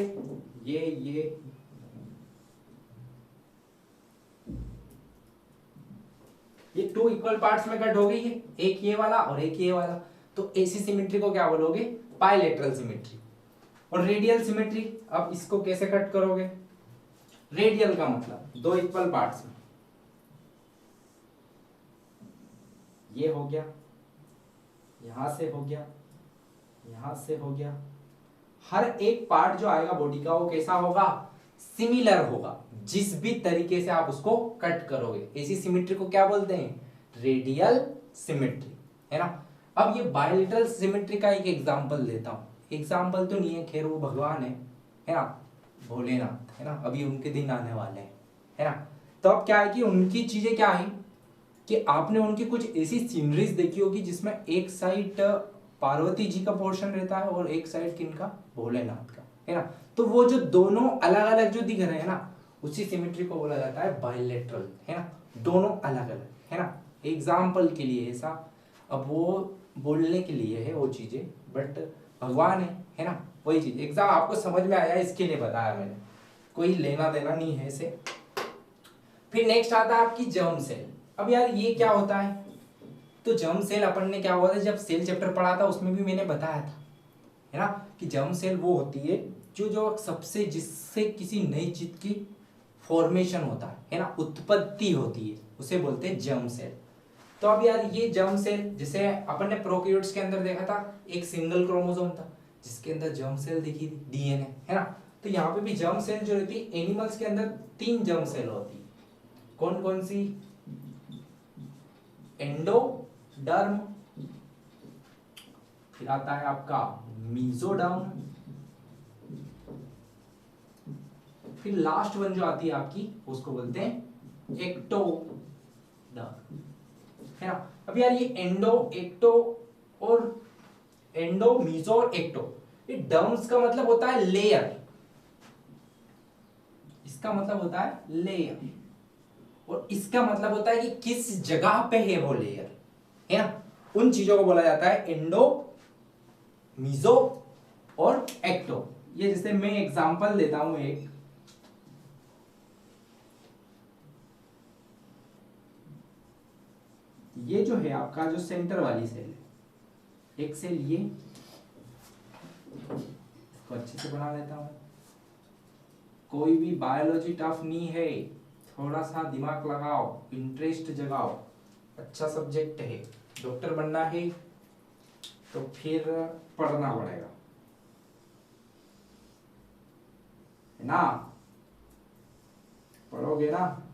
ये टू इक्वल पार्ट्स में कट हो गई है, एक ये वाला और एक ये वाला, तो ऐसी सिमेट्री को क्या बोलोगे, बायलेटरल सिमेट्री। और रेडियल सिमेट्री, अब इसको कैसे कट करोगे, रेडियल का मतलब दो इक्वल पार्ट्स में, ये हो गया, यहां से हो गया, यहां से हो गया, हर एक पार्ट जो आएगा बॉडी का वो कैसा होगा, सिमिलर होगा, जिस भी तरीके से आप उसको कट करोगे। ऐसी सिमेट्री को क्या बोलते हैं, रेडियल सिमेट्री, है ना। अब ये बायलेटरल सिमेट्री का एक एग्जांपल देता हूं, एग्जांपल तो नहीं है, खैर वो भगवान है ना, भोलेनाथ, है ना, अभी उनके दिन आने वाले हैं, है ना। तो अब क्या है कि उनकी चीजें क्या है कि आपने उनकी कुछ ऐसी सीनरीज देखी होगी जिसमें एक साइड पार्वती जी का पोर्शन रहता है और एक साइड किनका, भोलेनाथ का, है ना। तो वो जो दोनों अलग अलग जो दिख रहे हैं ना, उसी सिमेट्री को बोला जाता है बायलेटरल, है ना, दोनों अलग अलग, है ना। एग्जाम्पल के लिए ऐसा, अब वो बोलने के लिए है वो चीजें, बट भगवान है ना, वही चीज। एग्जाम आपको समझ में आया इसके लिए बताया मैंने, कोई लेना देना नहीं है इसे। फिर नेक्स्ट आता है आपकी जर्म सेल। अब यार ये क्या होता है, तो जर्म सेल अपन ने क्या हुआ था, जब सेल चैप्टर पढ़ा था उसमें भी मैंने बताया था, है ना, कि जर्म सेल वो होती है जो सबसे जिससे किसी नई चीज की फॉर्मेशन होता है ना, उत्पत्ति होती है, उसे बोलते हैं जर्म सेल। तो अब यार ये जर्म सेल, जैसे अपन ने प्रोकैरियोट्स के अंदर देखा था एक सिंगल क्रोमोसोम था जिसके अंदर जर्म सेल दिखी थी, डीएनए, है ना। तो यहाँ पे भी जर्म सेल जो रहती है, एनिमल्स के अंदर 3 जर्म सेल होती है। कौन कौन सी? एंडोडर्म, फिर आता है आपका मीजोडर्म, फिर लास्ट वन जो आती है आपकी उसको बोलते हैं एक्टोडर्म, है ना। अब यार ये एंडो, एक्टो और एंडो, मीजो और एक्टो, ये डर्म्स का मतलब होता है लेयर, इसका मतलब होता है लेयर, और इसका मतलब होता है कि किस जगह पे है वो लेयर, है ना। उन चीजों को बोला जाता है एंडो, मीजो और एक्टो। ये जैसे मैं एग्जांपल देता हूं एक, ये जो है आपका जो सेंटर वाली सेल है, एक सेल ये, इसको अच्छे से बना लेता हूं। कोई भी बायोलॉजी टफ नहीं है, थोड़ा सा दिमाग लगाओ, इंटरेस्ट जगाओ, अच्छा सब्जेक्ट है। डॉक्टर बनना है तो फिर पढ़ना पड़ेगा, है ना, पढ़ोगे ना।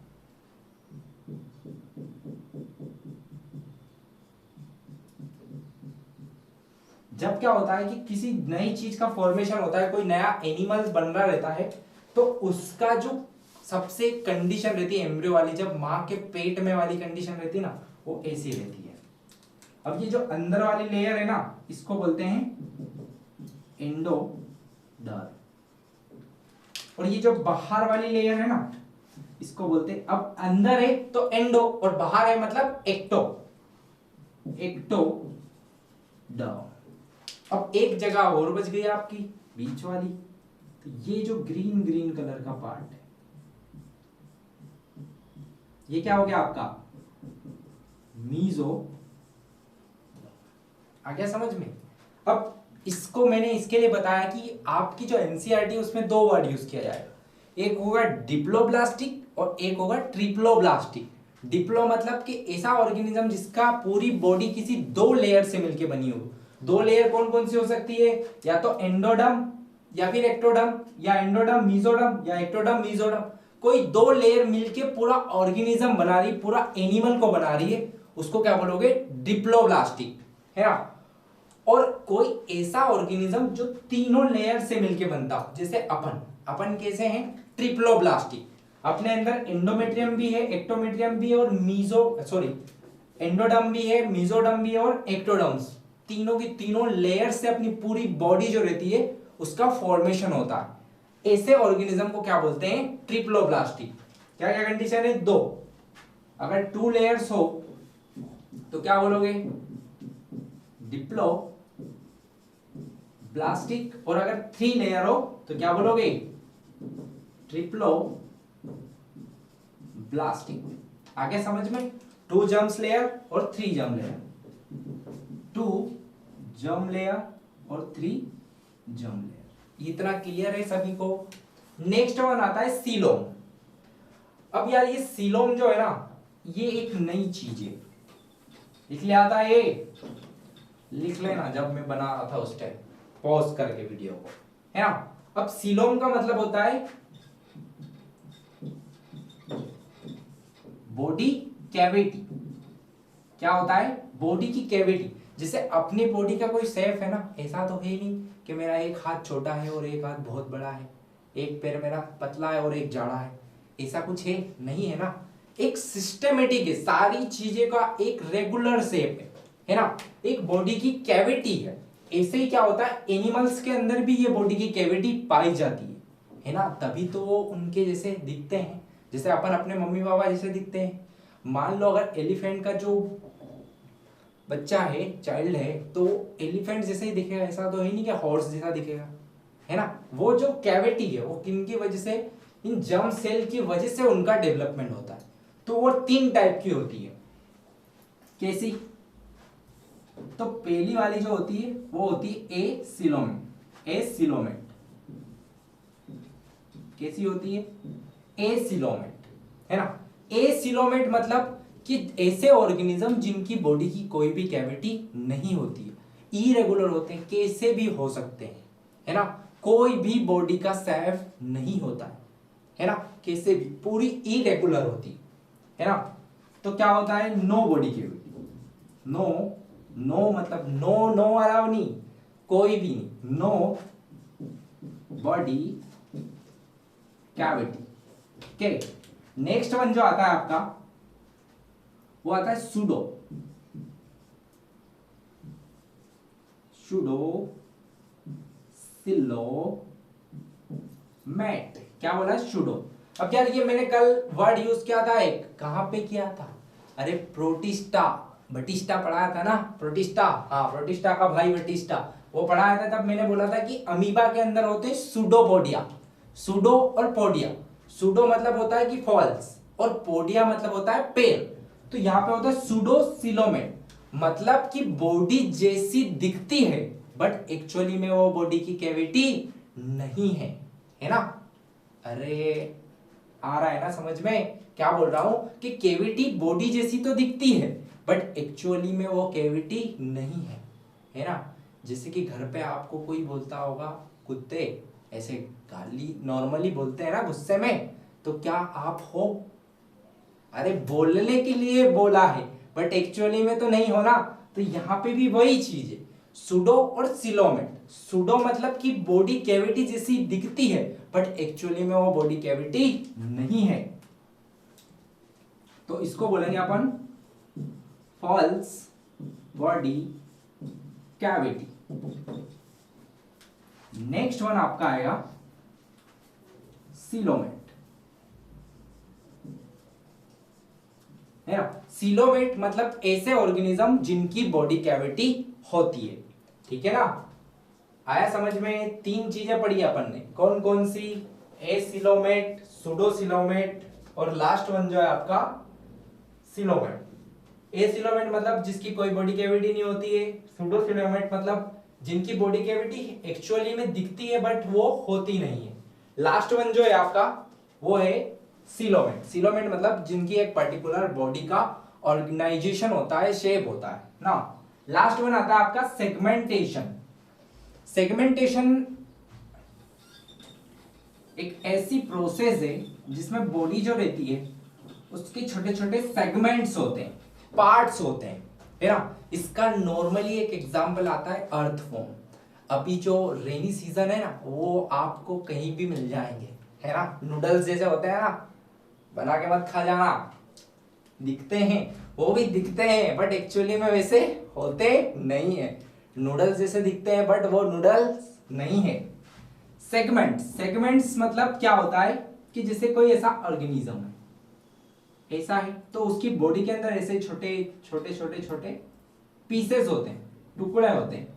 जब क्या होता है कि किसी नई चीज का फॉर्मेशन होता है, कोई नया एनिमल बन रहा रहता है, तो उसका जो सबसे कंडीशन रहती है एम्ब्रियो वाली, जब माँ के पेट में वाली कंडीशन रहती है ना, वो ऐसी रहती है। अब ये जो अंदर वाली लेयर है ना, इसको बोलते हैं एंडोडर्म, और ये जो बाहर वाली लेयर है ना, इसको बोलते हैं, अब अंदर है तो एंडो और बाहर है मतलब एक्टो, एक्टोडर्म। अब एक जगह और बच गई आपकी बीच वाली, तो ये जो ग्रीन ग्रीन कलर का पार्ट है, ये क्या हो गया आपका मीजो। आ गया समझ में? अब इसको मैंने इसके लिए बताया कि आपकी जो एनसीईआरटी उसमें 2 वर्ड यूज किया जाएगा, एक होगा डिप्लोब्लास्टिक और एक होगा ट्रिप्लोब्लास्टिक। डिप्लो मतलब कि ऐसा ऑर्गेनिज्म जिसका पूरी बॉडी किसी 2 लेयर से मिलकर बनी हो। 2 लेयर कौन कौन सी हो सकती है? या तो एंडोडर्म या फिर एक्टोडर्म, या एंडोडर्म मीजोडर्म या एक्टोडर्म मीजोडर्म। कोई 2 लेयर मिलके पूरा ऑर्गेनिज्म बना रही, पूरा एनिमल को बना रही है, उसको क्या बोलोगे? डिप्लोब्लास्टिक, है ना। और कोई ऐसा ऑर्गेनिज्म जो तीनों लेयर से मिलके बनता हो, जैसे अपन कैसे हैं? ट्रिप्लोब्लास्टिक। अपने अंदर एंडोमेट्रियम भी है, एक्टोमेट्रियम भी है और एंडोडर्म भी है, मीजोडर्म भी है और एक्टोडर्म्स, तीनों की तीनों लेयर से अपनी पूरी बॉडी जो रहती है उसका फॉर्मेशन होता है। ऐसे ऑर्गेनिज्म को क्या बोलते हैं? ट्रिप्लोब्लास्टिक। क्या क्या कंडीशन है? 2। अगर 2 लेयर्स हो तो क्या बोलोगे? डिप्लो ब्लास्टिक, और अगर 3 लेयर हो तो क्या बोलोगे? ट्रिप्लो ब्लास्टिक। आगे समझ में? 2 जर्म्स लेयर और 3 जर्म लेयर, 2 जर्म लेयर और 3 जर्म लेयर। इतना क्लियर है सभी को? नेक्स्ट वन आता है सीलोम। अब यार ये सीलोम जो है ना, ये एक नई चीज है। लिख लिया आता है? ये लिख लेना जब मैं बना रहा था उस टाइम, पॉज करके वीडियो को, है ना। अब सीलोम का मतलब होता है बॉडी कैविटी। क्या होता है? बॉडी की कैविटी। जैसे अपनी बॉडी का कोई शेप है ना, ऐसा तो है नहीं कि मेरा एक हाथ छोटा है और एक हाथ बहुत बड़ा है, एक पैर मेरा पतला है और एक जाड़ा है, ऐसा कुछ है नहीं, है ना। एक सिस्टमेटिक है, सारी चीजें का एक रेगुलर शेप है ना। एक बॉडी की कैविटी है। ऐसे ही क्या होता है, एनिमल्स के अंदर भी ये बॉडी की कैविटी पाई जाती है ना। तभी तो वो उनके जैसे दिखते हैं, जैसे अपन अपने मम्मी पापा जैसे दिखते हैं। मान लो अगर एलिफेंट का जो बच्चा है, चाइल्ड है, तो एलिफेंट जैसे ही दिखेगा, ऐसा तो है नहीं कि हॉर्स जैसा दिखेगा, है ना। वो जो कैविटी है वो किनकी वजह से? इन जर्म सेल की वजह से उनका डेवलपमेंट होता है। तो वो 3 टाइप की होती है। कैसी? तो पहली वाली जो होती है वो होती है एसिलोमेट। एसिलोमेट कैसी होती है? एसिलोमेट, है ना। एसिलोमेट मतलब कि ऐसे ऑर्गेनिज्म जिनकी बॉडी की कोई भी कैविटी नहीं होती है, इरेगुलर होते हैं, कैसे भी हो सकते हैं, है ना। कोई भी बॉडी का शेप नहीं होता है ना, कैसे भी पूरी इरेगुलर होती है ना। तो क्या होता है? No body cavity. No, no मतलब नो, नो अलाउ नहीं, कोई भी नहीं, no body cavity. Okay, next one जो आता है आपका वो आता है सूडो। Pseudo coelomate. क्या बोला? सूडो। अब यार ये मैंने कल वर्ड यूज किया था, एक कहां पे किया था? अरे प्रोटिस्टा, बटिस्टा पढ़ाया था ना, प्रोटिस्टा। हाँ, प्रोटिस्टा का भाई बटिस्टा, वो पढ़ाया था। तब मैंने बोला था कि अमीबा के अंदर होते हैं सूडोपोडिया। सूडो और पोडिया। सूडो मतलब होता है कि फॉल्स, और पोडिया मतलब होता है पेड़। तो यहाँ पे होता है सूडोसिलोमेट, मतलब कि बॉडी जैसी दिखती है बट एक्चुअली में वो बॉडी की कैविटी नहीं है ना। अरे आ रहा है ना समझ में क्या बोल रहा हूं? कि कैविटी बॉडी जैसी तो दिखती है बट एक्चुअली में वो कैविटी नहीं है ना। जैसे कि घर पे आपको कोई बोलता होगा, कुत्ते ऐसे गाली नॉर्मली बोलते हैं ना गुस्से में, तो क्या आप हो? अरे बोलने के लिए बोला है बट एक्चुअली में तो नहीं हो ना। तो यहाँ पे भी वही चीज है, सूडो और सिलोमेट। सूडो मतलब कि बॉडी कैविटी जैसी दिखती है बट एक्चुअली में वो बॉडी कैविटी नहीं है। तो इसको बोलेंगे अपन false body cavity. Next one आपका आएगा सिलोमेट, है ना। सिलोमेट मतलब ऐसे ऑर्गेनिज्म जिनकी बॉडी कैविटी होती है, ठीक है ना। आया समझ में? तीन चीजें पढ़ी अपन ने, कौन कौन सी? एसिलोमेट, सूडोसिलोमेट और लास्ट वन जो है आपका सिलोमेट। एसिलोमेट मतलब जिसकी कोई बॉडी कैविटी नहीं होती है। सूडोसिलोमेट मतलब जिनकी बॉडी कैविटी एक्चुअली में दिखती है बट वो होती नहीं है। लास्ट वन जो है आपका वो है सिलोमेट। सिलोमेट मतलब जिनकी एक पर्टिकुलर बॉडी का ऑर्गेनाइजेशन होता है, शेप होता है ना। लास्ट वन आता है आपका सेगमेंटेशन। सेगमेंटेशन एक ऐसी प्रोसेस है जिसमें बॉडी जो रहती है उसके छोटे छोटे सेगमेंट्स होते हैं, पार्ट्स होते हैं, है ना। इसका नॉर्मली एक एग्जांपल आता है अर्थवॉर्म। अभी जो रेनी सीजन है ना, वो आपको कहीं भी मिल जाएंगे, है ना। नूडल्स जैसे होते हैं ना, बना के मत खा जाना, दिखते हैं, वो भी दिखते हैं बट एक्चुअली में वैसे होते नहीं है। नूडल्स जैसे दिखते हैं बट वो नूडल्स नहीं है। सेगमेंट्स मतलब क्या होता है कि जैसे कोई ऐसा ऑर्गेनिज्म है, ऐसा है, तो उसकी बॉडी के अंदर ऐसे छोटे छोटे छोटे छोटे पीसेस होते हैं, टुकड़े होते हैं,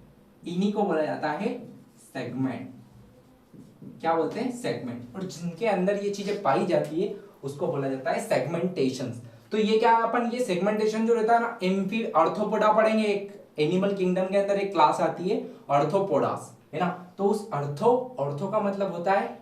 इन्हीं को बोला जाता है सेगमेंट। क्या बोलते हैं? सेगमेंट। और जिनके अंदर ये चीजें पाई जाती है उसको बोला जाता है सेगमेंटेशन। तो ये क्या अपन ये सेगमेंटेशन जो रहता है ना, एम्फी आर्थ्रोपोडा पढ़ेंगे, एक एनिमल किंगडम के अंदर एक क्लास आती है आर्थ्रोपोडास, है ना। तो उस ऑर्थो का मतलब होता है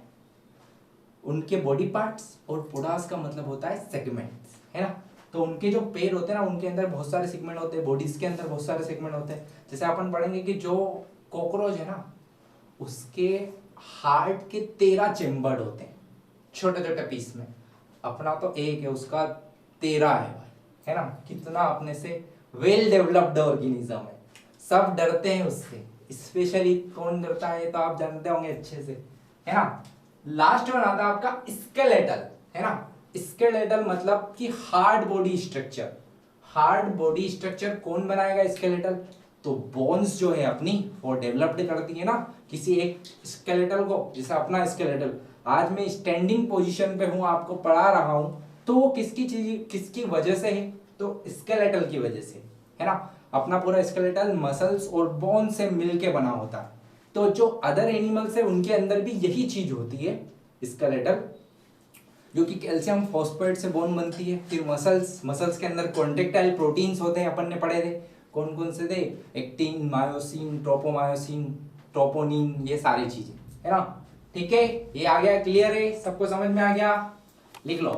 उनके बॉडी पार्ट्स और पोडास का मतलब होता है सेगमेंट्स, है ना। तो उनके जो पैर होते हैं ना, उनके अंदर बहुत सारे सेगमेंट होते हैं, बॉडीज के अंदर बहुत सारे सेगमेंट होते हैं। जैसे अपन पढ़ेंगे कि जो कॉकरोच है ना, उसके हार्ट के 13 चेम्बर होते हैं छोटे छोटे पीस में। अपना तो एक है, उसका 13 है भाई, है ना। कितना अपने से वेल डेवलप्ड ऑर्गेनिज्म है, सब डरते हैं उससे। स्पेशली कौन डरता है तो आप जानते होंगे अच्छे से, है ना। लास्ट वन आता है आपका स्केलेटल, है ना। स्केलेटल मतलब कि hard body structure. Hard body structure कौन बनाएगा? स्केलेटल। तो बोन्स जो है अपनी वो डेवलप्ड करती है ना किसी एक स्केलेटल को। जैसे अपना स्केलेटल, आज मैं स्टैंडिंग पोजीशन पे हूं, आपको पढ़ा रहा हूं, तो वो किसकी वजह से है? तो स्केलेटल की वजह से, है ना। अपना पूरा स्केलेटल मसल्स और बोन से मिलके बना होता है। तो जो अदर एनिमल्स है उनके अंदर भी यही चीज होती है, स्केलेटल, जो कि कैल्शियम फॉस्फेट से बोन बनती है। फिर मसल्स के अंदर कॉन्ट्रेक्टाइल प्रोटीन्स होते हैं, अपन ने पढ़े थे। कौन कौन से थे, एक्टिन, मायोसिन, ट्रोपोमायोसिन, ट्रोपोनिन, ये सारी चीजें है ना। ठीक है, ये आ गया, क्लियर है, सबको समझ में आ गया, लिख लो।